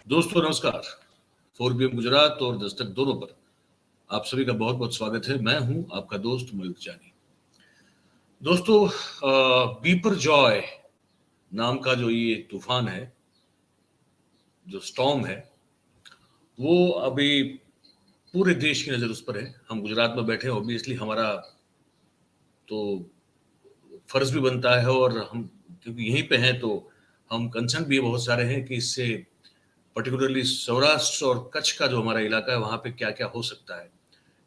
दोस्तों नमस्कार। 4 PM गुजरात और दस्तक दोनों पर आप सभी का बहुत बहुत स्वागत है। मैं हूं आपका दोस्त मयूख जानी। दोस्तों बीपर जॉय नाम का जो ये तूफान है, जो स्टॉर्म है, वो अभी पूरे देश की नजर उस पर है। हम गुजरात में बैठे हैं, ऑब्वियसली हमारा तो फर्ज भी बनता है, और हम क्योंकि यहीं पे हैं तो हम कंसर्न भी बहुत सारे हैं कि इससे पर्टिकुलरली सौराष्ट्र और कच्छ का जो हमारा इलाका है वहां पे क्या क्या हो सकता है,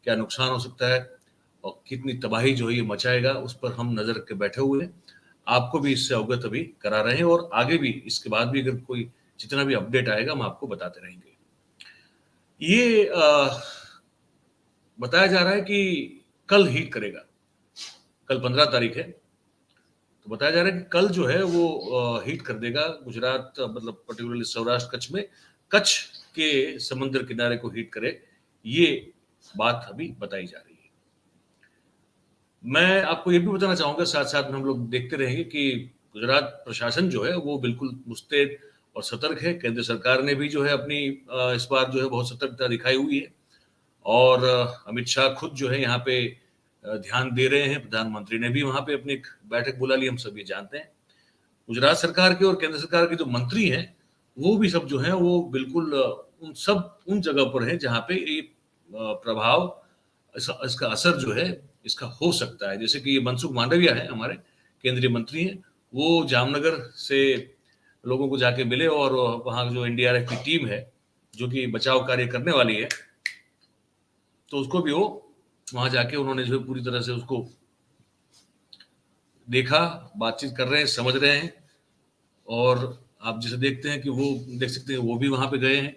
क्या नुकसान हो सकता है और कितनी तबाही जो है ये मचाएगा, उस पर हम नजर रख के बैठे हुए हैं। आपको भी इससे अवगत अभी करा रहे हैं, और आगे भी इसके बाद भी अगर कोई जितना भी अपडेट आएगा हम आपको बताते रहेंगे। ये बताया जा रहा है कि कल हीट करेगा। कल 15 तारीख है, तो बताया जा रहा है कि कल जो है वो हीट कर देगा गुजरात, मतलब पर्टिकुलरली सौराष्ट्र कच्छ में, कच्छ के समुद्र किनारे को हीट करे, ये बात अभी बताई जा रही है। मैं आपको ये भी बताना चाहूंगा, साथ साथ में हम लोग देखते रहेंगे कि गुजरात प्रशासन जो है वो बिल्कुल मुस्तैद और सतर्क है। केंद्र सरकार ने भी जो है अपनी इस बार जो है बहुत सतर्कता दिखाई हुई है, और अमित शाह खुद जो है यहाँ पे ध्यान दे रहे हैं। प्रधानमंत्री ने भी वहां पे अपनी एक बैठक बुला ली, हम सभी जानते हैं। गुजरात सरकार के और केंद्र सरकार के जो मंत्री हैं वो भी सब जो है वो बिल्कुल उन जगह पर है जहाँ पे ये प्रभाव, इसका असर जो है इसका हो सकता है। जैसे कि ये मनसुख मांडविया है, हमारे केंद्रीय मंत्री हैं, वो जामनगर से लोगों को जाके मिले, और वहाँ जो एनडीआरएफ की टीम है जो कि बचाव कार्य करने वाली है, तो उसको भी वो वहां जाके उन्होंने जो है पूरी तरह से उसको देखा, बातचीत कर रहे हैं, समझ रहे हैं। और आप जिसे देखते हैं कि वो देख सकते हैं वो भी वहां पे गए हैं।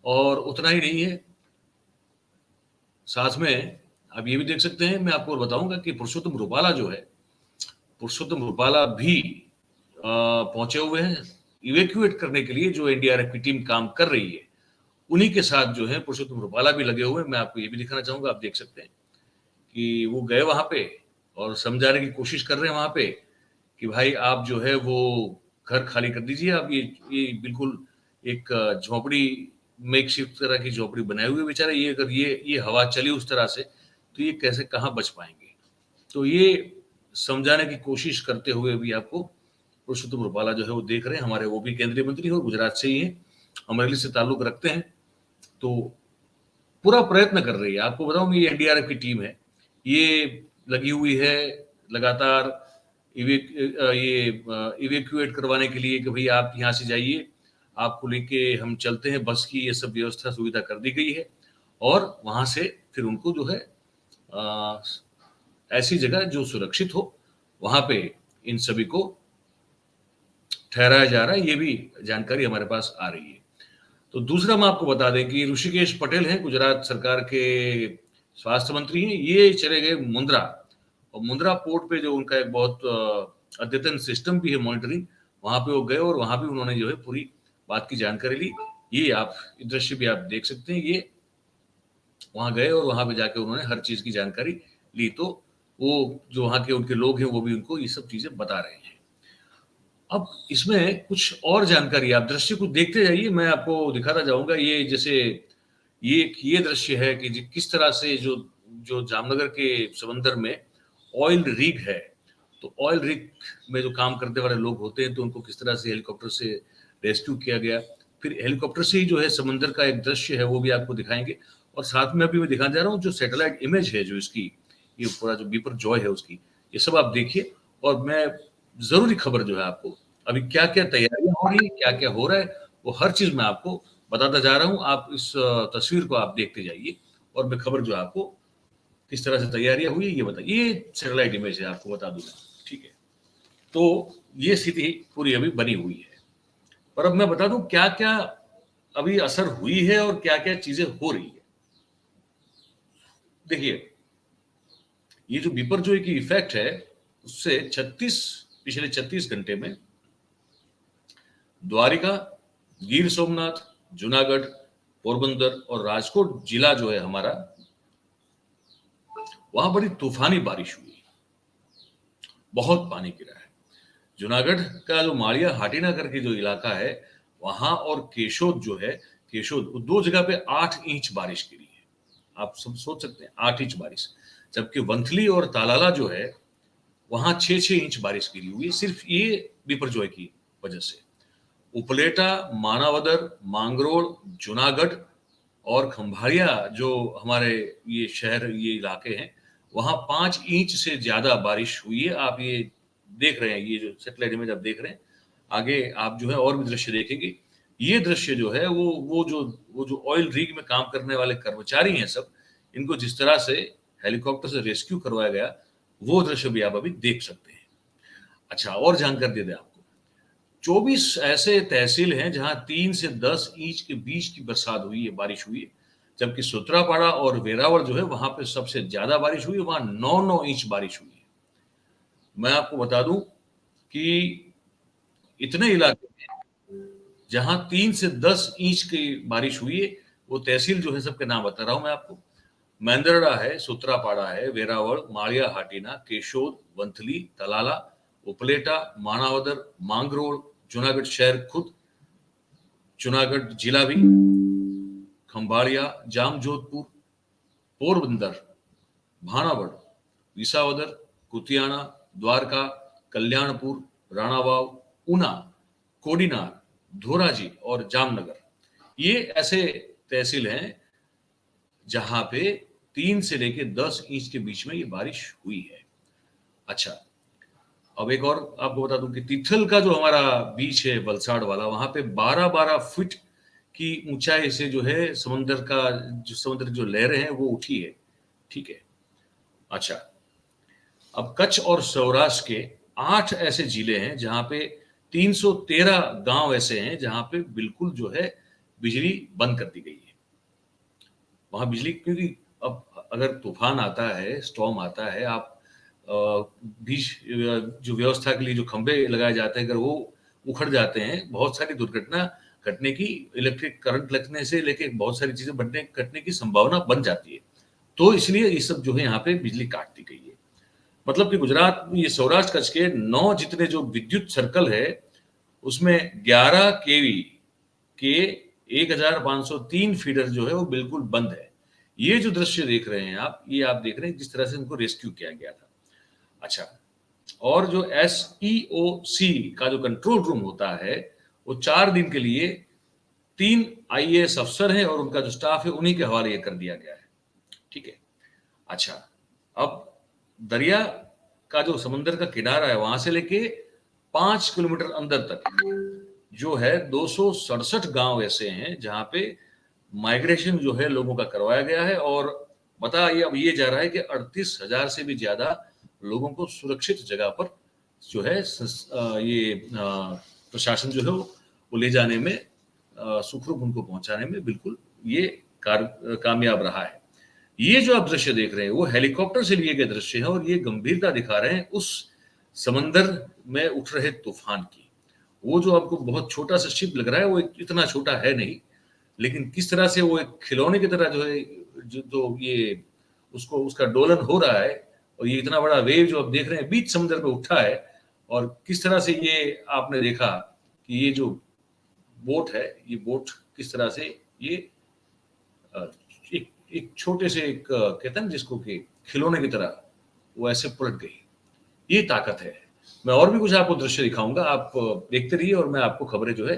और उतना ही नहीं है, साथ में आप ये भी देख सकते हैं, मैं आपको बताऊंगा कि पुरुषोत्तम रुपाला जो है, पुरुषोत्तम रुपाला भी पहुंचे हुए हैं इवेक्यूएट करने के लिए। जो एनडीआरएफ की टीम काम कर रही है उन्हीं के साथ जो है पुरुषोत्तम रुपाला भी लगे हुए हैं। मैं आपको ये भी दिखाना चाहूंगा, आप देख सकते हैं कि वो गए वहां पे और समझाने की कोशिश कर रहे हैं वहां पे कि भाई आप जो है वो घर खाली कर दीजिए। आप ये बिल्कुल एक झोपड़ी, मेक शिफ्ट तरह की झोपड़ी बनाए हुए बेचारे, ये अगर ये हवा चली उस तरह से तो ये कैसे कहाँ बच पाएंगे। तो ये समझाने की कोशिश करते हुए भी आपको पुरुषोत्तम रुपाला जो है वो देख रहे हैं। हमारे वो भी केंद्रीय मंत्री और गुजरात से ही है, अमरेली से ताल्लुक रखते हैं, तो पूरा प्रयत्न कर रही है। आपको बताऊं, ये एनडीआरएफ की टीम है, ये लगी हुई है लगातार इवेक्यूएट करवाने के लिए कि भाई आप यहाँ से जाइए, आपको लेके हम चलते हैं। बस की ये सब व्यवस्था सुविधा कर दी गई है, और वहां से फिर उनको जो है ऐसी जगह जो सुरक्षित हो वहां पे इन सभी को ठहराया जा रहा है। ये भी जानकारी हमारे पास आ रही है। तो दूसरा मैं आपको बता दें कि ऋषिकेश पटेल हैं, गुजरात सरकार के स्वास्थ्य मंत्री हैं, ये चले गए मुंद्रा, और मुंद्रा पोर्ट पे जो उनका एक बहुत अद्यतन सिस्टम भी है मॉनिटरिंग, वहां पे वो गए और वहां भी उन्होंने जो है पूरी बात की जानकारी ली। ये आप दृश्य भी आप देख सकते हैं, ये वहां गए और वहां पे जाके उन्होंने हर चीज की जानकारी ली। तो वो जो वहां के उनके लोग हैं वो भी उनको ये सब चीजें बता रहे हैं। अब इसमें कुछ और जानकारी, आप दृश्य कुछ देखते जाइए, मैं आपको दिखाता जाऊंगा। ये जैसे ये दृश्य है कि किस तरह से जो जो जामनगर के समंदर में ऑयल रिग है, तो ऑयल रिग में जो काम करने वाले लोग होते हैं तो उनको किस तरह से हेलीकॉप्टर से रेस्क्यू किया गया। फिर हेलीकॉप्टर से ही जो है समंदर का एक दृश्य है वो भी आपको दिखाएंगे। और साथ में अभी मैं दिखाने जा रहा हूँ जो सैटेलाइट इमेज है, जो इसकी ये पूरा जो बीपर जॉय है उसकी, ये सब आप देखिए। और मैं जरूरी खबर जो है आपको अभी क्या क्या तैयारियां हो रही है, क्या क्या हो रहा है, वो हर चीज मैं आपको बताता जा रहा हूँ। आप इस तस्वीर को आप देखते जाइए, और मैं खबर जो है आपको किस तरह से तैयारियां हुई ये बताइए। ये सैटेलाइट इमेज है, आपको बता दूंगा, ठीक है। तो ये स्थिति पूरी अभी बनी हुई है, पर अब मैं बता दूं क्या क्या अभी असर हुई है और क्या क्या चीजें हो रही है। देखिए, ये जो बिपरजॉय की इफेक्ट है उससे पिछले 36 घंटे में द्वारिका, गिर सोमनाथ, जूनागढ़, पोरबंदर और राजकोट जिला जो है हमारा, वहां बड़ी तूफानी बारिश हुई, बहुत पानी गिरा है। जूनागढ़ का जो माड़िया हाटीना करके जो इलाका है वहां और केशोद जो है, केशोद दो जगह पे 8 इंच बारिश गिरी है। आप सब सोच सकते हैं 8 इंच बारिश, जबकि वंथली और तालाला जो है वहां 6-6 इंच बारिश गिरी हुई है, सिर्फ ये बिपरजॉय की वजह से। उपलेटा, मानावदर, मांगरोळ, जूनागढ़ और खंभाड़िया जो हमारे ये शहर, ये इलाके हैं, वहां 5 इंच से ज्यादा बारिश हुई है। आप ये देख रहे हैं, ये जो सैटेलाइट इमेज आप देख रहे हैं, आगे आप जो है और भी दृश्य देखेंगे। ये दृश्य जो है वो जो ऑयल रिग में काम करने वाले कर्मचारी हैं सब, इनको जिस तरह से हेलीकॉप्टर से रेस्क्यू करवाया गया, वो दृश्य भी आप अभी देख सकते हैं। अच्छा, और जानकारी दे दें आपको, 24 ऐसे तहसील हैं जहां 3 से 10 इंच के बीच की बरसात हुई है, बारिश हुई है, जबकि सूत्रापाड़ा और वेरावल जो है वहां पे सबसे ज्यादा बारिश हुई है, वहां 9-9 इंच बारिश हुई है। मैं आपको बता दूं कि इतने इलाके में जहां 3 से 10 इंच की बारिश हुई है, वो तहसील जो है सबके नाम बता रहा हूं मैं आपको। मेंदरडा है, सूत्रापाड़ा है, वेरावल, माड़िया हाटीना, केशोद, वंथली, तलाला, उपलेटा, मानावदर, मांगरोळ, जूनागढ़ शहर खुद, जूनागढ़ जिला भी, खंभाड़िया, जामजोधपुर, पोरबंदर, भानावड़, विसावदर, कुतियाना, द्वारका, कल्याणपुर, राणावाव, उना, कोडीनार, धोराजी और जामनगर, ये ऐसे तहसील हैं जहां पे 3 से लेके 10 इंच के बीच में ये बारिश हुई है। अच्छा, अब एक और आपको बता दूं कि तिथल का जो हमारा बीच है वलसाड़ वाला, वहां पे 12-12 फीट की ऊंचाई से जो है समुद्र जो लहरें हैं वो उठी है। ठीक है। अच्छा, अब कच्छ और सौराष्ट्र के 8 ऐसे जिले हैं जहां पे 313 गांव ऐसे हैं जहां पे बिल्कुल जो है बिजली बंद कर दी गई है। वहां बिजली, क्योंकि अब अगर तूफान आता है, स्टॉर्म आता है, आप बीच जो व्यवस्था के लिए जो खंभे लगाए जाते हैं, अगर वो उखड़ जाते हैं, बहुत सारी दुर्घटना घटने की, इलेक्ट्रिक करंट लगने से लेके बहुत सारी चीजें बनने घटने की संभावना बन जाती है। तो इसलिए ये सब जो है यहाँ पे बिजली काट दी गई है। मतलब कि गुजरात, ये सौराष्ट्र कच्छ के 9 जितने जो विद्युत सर्कल है, उसमें 11 केवी के 1503 फीडर जो है वो बिल्कुल बंद है। ये जो दृश्य देख रहे हैं आप, ये आप देख रहे हैं जिस तरह से उनको रेस्क्यू किया गया था। अच्छा, और जो SEOC का जो कंट्रोल रूम होता है, वो 4 दिन के लिए 3 IAS अफसर हैं और उनका जो स्टाफ है उन्हीं के हवाले कर दिया गया है। ठीक है। अच्छा, अब दरिया का जो समुद्र का किनारा है, वहां से लेके 5 किलोमीटर अंदर तक जो है 267 गांव ऐसे हैं जहां पे माइग्रेशन जो है लोगों का करवाया गया है, और बताइए अब ये जा रहा है कि 38,000 से भी ज्यादा लोगों को सुरक्षित जगह पर जो है प्रशासन जो है वो ले जाने में, सुखरूप उनको पहुंचाने में बिल्कुल ये कामयाब रहा है। ये जो आप दृश्य देख रहे हैं वो हेलीकॉप्टर से लिए गए दृश्य हैं, और ये गंभीरता दिखा रहे हैं उस समंदर में उठ रहे तूफान की। वो जो आपको बहुत छोटा सा शिप लग रहा है, वो इतना छोटा है नहीं, लेकिन किस तरह से वो एक खिलौने की तरह जो है, जो ये उसको उसका डोलन हो रहा है, और ये इतना बड़ा वेव जो आप देख रहे हैं बीच समुद्र में उठा है, और किस तरह से ये आपने देखा कि ये जो बोट है, ये बोट किस तरह से ये एक छोटे से कहते हैं ना जिसको कि खिलौने की तरह वो ऐसे पलट गई। ये ताकत है। मैं और भी कुछ आपको दृश्य दिखाऊंगा, आप देखते रहिए, और मैं आपको खबरें जो है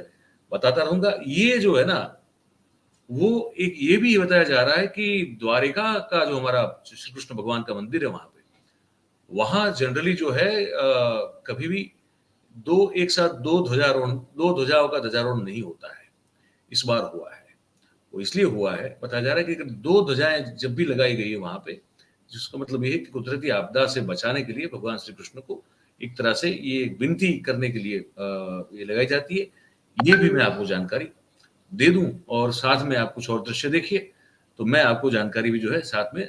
बताता रहूंगा। ये जो है ना, वो एक ये भी बताया जा रहा है कि द्वारिका का जो हमारा श्री कृष्ण भगवान का मंदिर है, वहां पे, वहां जनरली जो है कभी भी एक साथ दो ध्वजाओं का ध्वजारोहण नहीं होता है। इस बार हुआ है। वो इसलिए हुआ है, बताया जा रहा है कि 2 ध्वजाएं जब भी लगाई गई है वहां पे, जिसका मतलब ये है कि कुदरती आपदा से बचाने के लिए भगवान श्री कृष्ण को एक तरह से ये विनती करने के लिए ये लगाई जाती है। ये भी मैं आपको जानकारी दे दूं, और साथ में आप कुछ और दृश्य देखिए, तो मैं आपको जानकारी भी जो है साथ में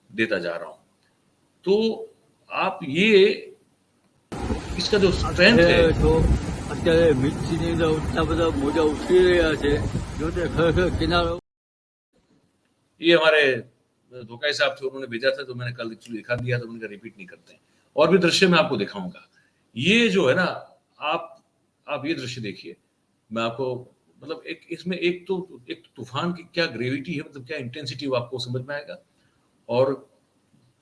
देता जा रहा हूं। तो आप ये इसका जो स्ट्रेंथ है, તો અત્યારે મિર્ચીની તો એટલા બધા મોજા ઉછળી રહ્યા છે, જોતે ખરેખર કિનારો। ये हमारे धोकाई साहब थे, उन्होंने भेजा था, तो मैंने कल एक्चुअली दिखा दिया, तो उनका रिपीट नहीं करते हैं। और भी दृश्य मैं आपको दिखाऊंगा। ये जो है ना, आप ये दृश्य देखिए, मैं आपको मतलब एक इसमें एक तूफान की क्या ग्रेविटी है, मतलब क्या इंटेंसिटी, वो आपको समझ में आएगा। और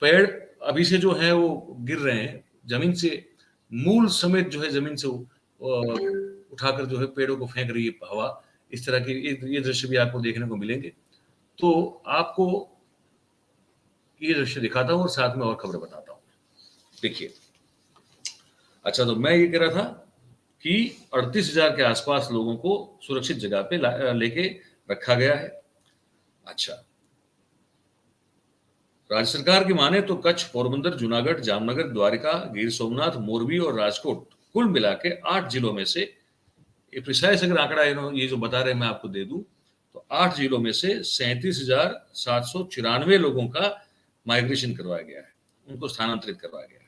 पेड़ अभी से जो है वो गिर रहे हैं जमीन से, मूल समेत जो है जमीन से उठाकर जो है पेड़ों को फेंक रही है हवा। इस तरह के ये दृश्य भी आपको देखने को मिलेंगे। तो आपको ये दृश्य दिखाता हूँ और साथ में और खबर बताता हूँ। देखिए, अच्छा, तो मैं ये कह रहा था कि 38,000 के आसपास लोगों को सुरक्षित जगह पे लेके रखा गया है। अच्छा, राज्य सरकार की माने तो कच्छ, पोरबंदर, जूनागढ़, जामनगर, द्वारिका, गिर सोमनाथ, मोरबी और राजकोट कुल मिला के 8 जिलों में से, ये प्रिसाइज अगर आंकड़ा ये जो बता रहे हैं मैं आपको दे दूं, तो 8 जिलों में से 37,794 लोगों का माइग्रेशन करवाया गया है, उनको स्थानांतरित करवाया गया है।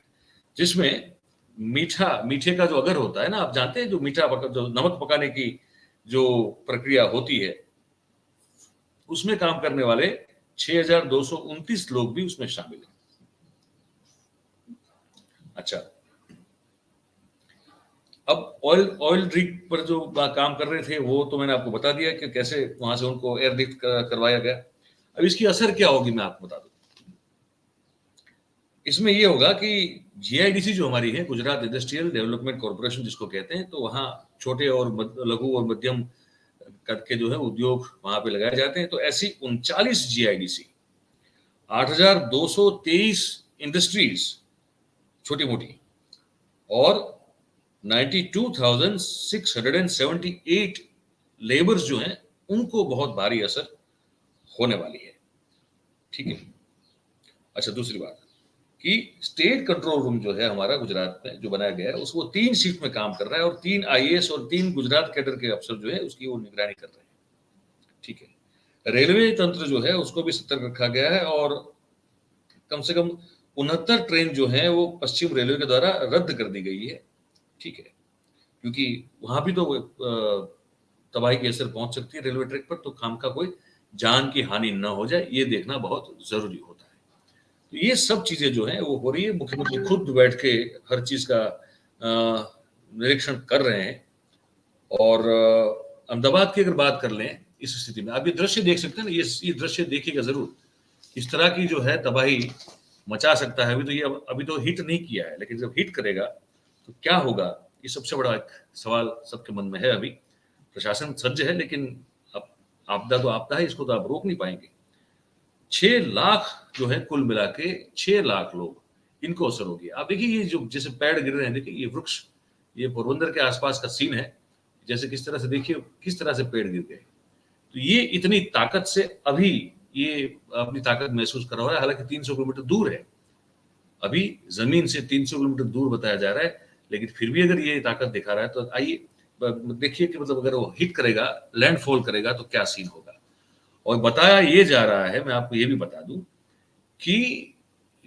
जिसमें मीठे का जो अगर होता है ना, आप जानते हैं, जो जो नमक पकाने की जो प्रक्रिया होती है, उसमें काम करने वाले 6,229 लोग भी उसमें शामिल हैं। अच्छा, अब ऑयल ड्रिग पर जो काम कर रहे थे वो तो मैंने आपको बता दिया कि कैसे वहां से उनको एयरलिफ्ट करवाया गया। अब इसकी असर क्या होगी मैं आपको बता दूं। इसमें ये होगा कि जीआईडीसी जो हमारी है, गुजरात इंडस्ट्रियल डेवलपमेंट कॉर्पोरेशन जिसको कहते हैं, तो वहाँ छोटे और लघु और मध्यम कद के जो है उद्योग वहां पे लगाए जाते हैं। तो ऐसी 39 जीआईडीसी, 8,223 इंडस्ट्रीज छोटी मोटी, और 92,678 लेबर्स जो हैं उनको बहुत भारी असर होने वाली है। ठीक है। अच्छा, दूसरी बात कि स्टेट कंट्रोल रूम जो है हमारा गुजरात में जो बनाया गया है, उसको 3 शिफ्ट में काम कर रहा है, और 3 आईएएस और 3 गुजरात कैडर के अफसर जो है उसकी वो निगरानी कर रहे हैं। ठीक है। रेलवे तंत्र जो है उसको भी सतर्क रखा गया है, और कम से कम 69 ट्रेन जो है वो पश्चिम रेलवे के द्वारा रद्द कर दी गई है। ठीक है, क्योंकि वहां भी तो तबाही की असर पहुंच सकती है रेलवे ट्रैक पर, तो काम का कोई जान की हानि न हो जाए, ये देखना बहुत जरूरी होता है। तो ये सब चीजें जो हैं वो हो रही है। मुख्यमंत्री खुद बैठ के हर चीज का निरीक्षण कर रहे हैं। और अहमदाबाद की अगर बात कर लें इस स्थिति में, आप ये दृश्य देख सकते हैं ना, ये दृश्य देखिएगा जरूर। इस तरह की जो है तबाही मचा सकता है। अभी तो हिट नहीं किया है, लेकिन जब हिट करेगा तो क्या होगा, ये सबसे बड़ा एक सवाल सबके मन में है। अभी प्रशासन सज्ज है, लेकिन अब आपदा तो आपदा है, इसको तो आप रोक नहीं पाएंगे। 6 लाख जो है कुल मिला के 6 लाख लोग, इनको असर होगी। आप देखिए, ये जो जैसे पेड़ गिर रहे हैं, देखिए ये वृक्ष, ये पोरबंदर के आसपास का सीन है। जैसे किस तरह से देखिए, किस तरह से पेड़ गिर गए। तो ये इतनी ताकत से अभी ये अपनी ताकत महसूस कर रहा है। हालांकि 300 किलोमीटर दूर है, अभी जमीन से 300 किलोमीटर दूर बताया जा रहा है, लेकिन फिर भी अगर ये ताकत दिखा रहा है, तो आइए देखिए कि मतलब अगर वो हिट करेगा, लैंडफॉल करेगा, तो क्या सीन होगा। और बताया ये जा रहा है, मैं आपको ये भी बता दूं कि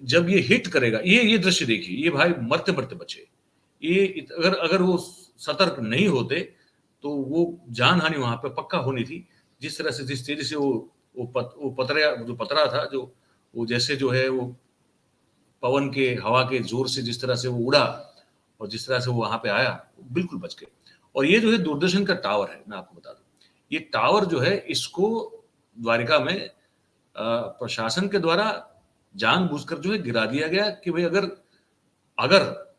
जब ये हिट करेगा, ये दृश्य देखिए, ये भाई मरते मरते बचे। ये अगर वो सतर्क नहीं होते तो वो जान हानि वहां पे पक्का होनी थी। जिस तरह से, जिस तेजी से वो पतरा था, जो वो जैसे जो है वो पवन के, हवा के जोर से जिस तरह से वो उड़ा और जिस तरह से वो वहां पे आया, बिल्कुल बच गए। और ये जो है दूरदर्शन का टावर है, मैं आपको बता दूं, ये टावर जो है इसको द्वारिका में प्रशासन के द्वारा जानबूझकर जो है गिरा दिया गया कि भाई अगर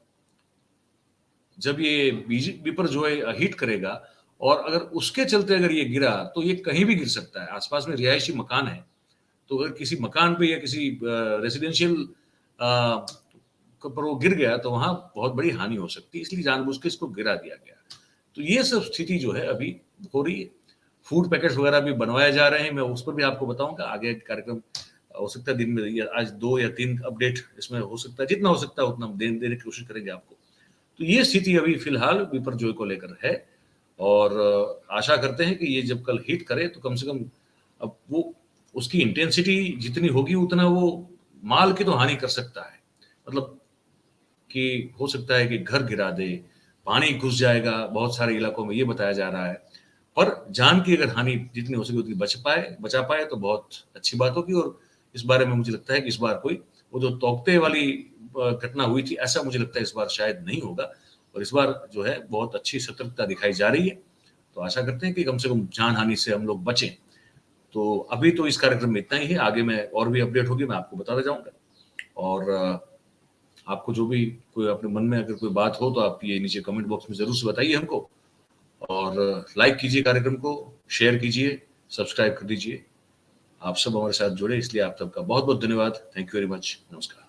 जब ये बीजेपी पर जो है हिट करेगा, और अगर उसके चलते अगर ये गिरा, तो ये कहीं भी गिर सकता है। आसपास में रिहायशी मकान है, तो अगर किसी मकान पे या किसी रेसिडेंशियल पर वो गिर गया, तो वहां बहुत बड़ी हानि हो सकती है। इसलिए जानबूझ के इसको गिरा दिया गया। तो ये सब स्थिति जो है अभी हो रही है। फूड पैकेट्स वगैरह भी बनवाए जा रहे हैं, मैं उस पर भी आपको बताऊंगा आगे कार्यक्रम। हो सकता है दिन में या आज 2 या 3 अपडेट इसमें हो सकता है, जितना हो सकता है उतना देने की कोशिश करेंगे आपको। तो ये स्थिति अभी फिलहाल बिपरजॉय को लेकर है, और आशा करते हैं कि ये जब कल हिट करे तो कम से कम अब वो उसकी इंटेंसिटी जितनी होगी उतना वो माल की तो हानि कर सकता है। मतलब कि हो सकता है कि घर गिरा दे, पानी घुस जाएगा बहुत सारे इलाकों में, ये बताया जा रहा है। पर जान की अगर हानि जितनी हो सके उतनी बचा पाए तो बहुत अच्छी बात होगी। और इस बारे में मुझे लगता है कि इस बार कोई वो जो तोकते वाली घटना हुई थी, ऐसा मुझे लगता है इस बार शायद नहीं होगा। और इस बार जो है बहुत अच्छी सतर्कता दिखाई जा रही है। तो आशा करते हैं कि कम से कम जान हानि से हम लोग बचें। तो अभी तो इस कार्यक्रम में इतना ही है, आगे मैं और भी अपडेट होगी मैं आपको बताता जाऊंगा। और आपको जो भी कोई अपने मन में अगर कोई बात हो तो आप ये नीचे कमेंट बॉक्स में जरूर से बताइए हमको। और लाइक कीजिए कार्यक्रम को, शेयर कीजिए, सब्सक्राइब कर दीजिए। आप सब हमारे साथ जुड़े इसलिए आप सबका बहुत बहुत धन्यवाद। Thank you very much. नमस्कार।